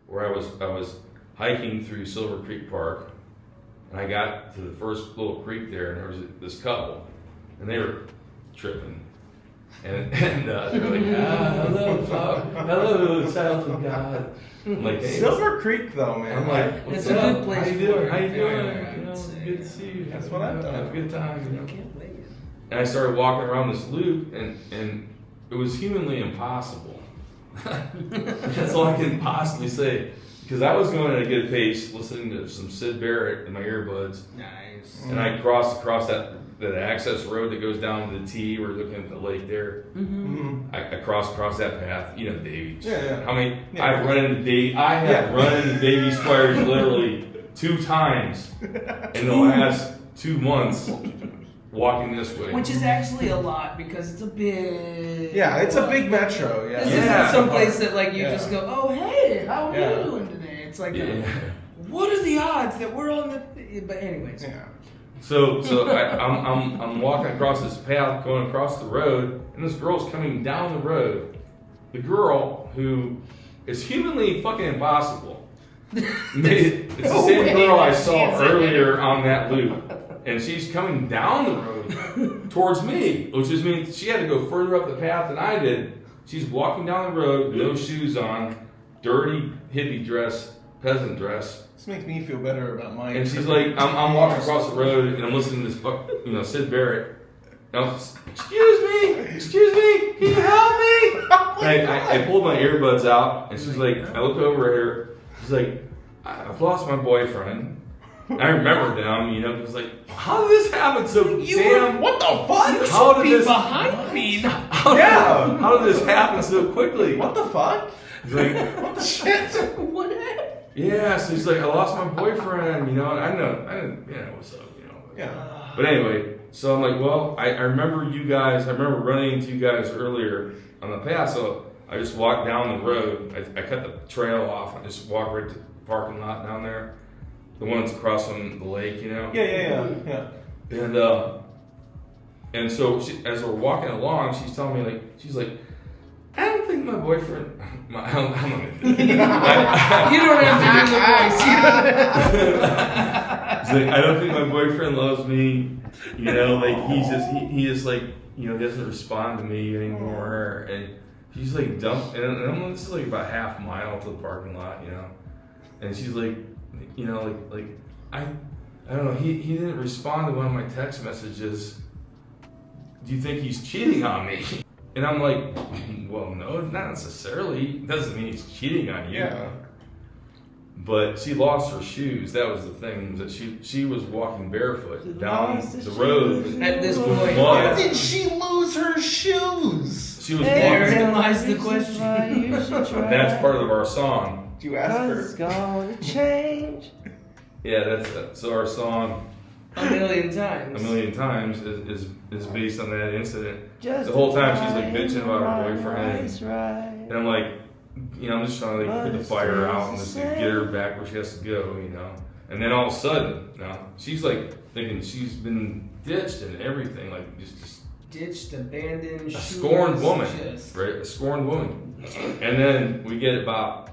where I was hiking through Silver Creek Park, and I got to the first little creek there, and there was this couple, and they were tripping. And they were like, hello, child of God. I'm like, hey, Silver Creek, though, man. I'm like, what's It's a up? good place How you for doing? it. How you doing? Yeah, You know, good to see you. That's what I've done. Have a good time. You know? Can't wait. And I started walking around this loop, and it was humanly impossible. That's all I can possibly say. Because I was going at a good pace, listening to some Syd Barrett in my earbuds. Nice. And I crossed across that access road that goes down to the T. We're looking at the lake there. I crossed across that path. You know, Davey. Yeah. How many? I've run into Davey. I have run into Davey Squires literally 2 times in the last 2 months. Walking this way. Which is actually a lot because it's a big. Yeah, it's a big metro. Yeah. This isn't some place that like you just go, oh hey, how are you doing today? It's like, what are the odds that we're on the? But anyways. Yeah. So I'm walking across this path, going across the road, and this girl's coming down the road. The girl who is humanly fucking impossible. It's the same girl I saw earlier on that loop. And she's coming down the road towards me, which just means she had to go further up the path than I did. She's walking down the road, no shoes on, dirty hippie dress, peasant dress. This makes me feel better about my. And she's like, I'm walking across the road and I'm listening to this Syd Barrett. And I was, excuse me, can you help me? And I pulled my earbuds out, and she's like, I look over at her. She's like, I've lost my boyfriend. I remember them, you know, because like, how did this happen so damn? What the fuck? How did this behind me? How did this happen so quickly? What the fuck? It's like, What the shit? What happened? yeah, so she's like, I lost my boyfriend, you know, and I didn't, you know, what's up, you know. Yeah. But anyway, so I'm like, well, I remember you guys, I remember running into you guys earlier on the path, so I just walked down the road. I cut the trail off. I just walked right to the parking lot down there. The one that's across from the lake, you know? Yeah. And so as we're walking along, she's telling me, she's like, I don't think my boyfriend, I'm not You don't have to do the voice. She's like, I don't think my boyfriend loves me, you know, like he just like, you know, doesn't respond to me anymore. And she's like, dump, and I'm, this is like about half a mile to the parking lot, you know? And she's like, you know, like I don't know, he didn't respond to one of my text messages. Do you think he's cheating on me? And I'm like, well, no, not necessarily. It doesn't mean he's cheating on you. Yeah. But she lost her shoes. That was the thing, that she was walking barefoot down the road. At this point, Why did she lose her shoes? She was therein walking. lies the question. That's part of our song. Did you ask her? It's gonna change. Yeah, so our song A million times. A Million Times is based on that incident. Just The whole time she's like bitching about her boyfriend. Right. And I'm like, you know, I'm just trying to like put the fire out and just to get her back where she has to go, you know. And then all of a sudden, now she's like thinking she's been ditched and everything, like just Ditched, abandoned, a scorned woman, just. right? A scorned woman. And then we get about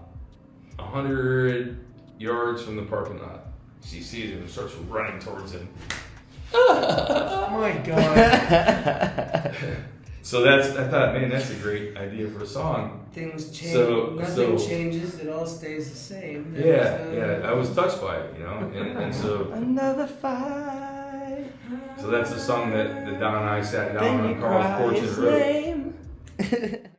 100 yards from the parking lot. She sees him and starts running towards him. Oh my god. So I thought, man, that's a great idea for a song. Things change. So- Nothing so- changes. It all stays the same. Yeah, I was touched by it, you know, and so Another fight. that's the song that Don and I sat down Then on you Carl's cry porch his and wrote. name.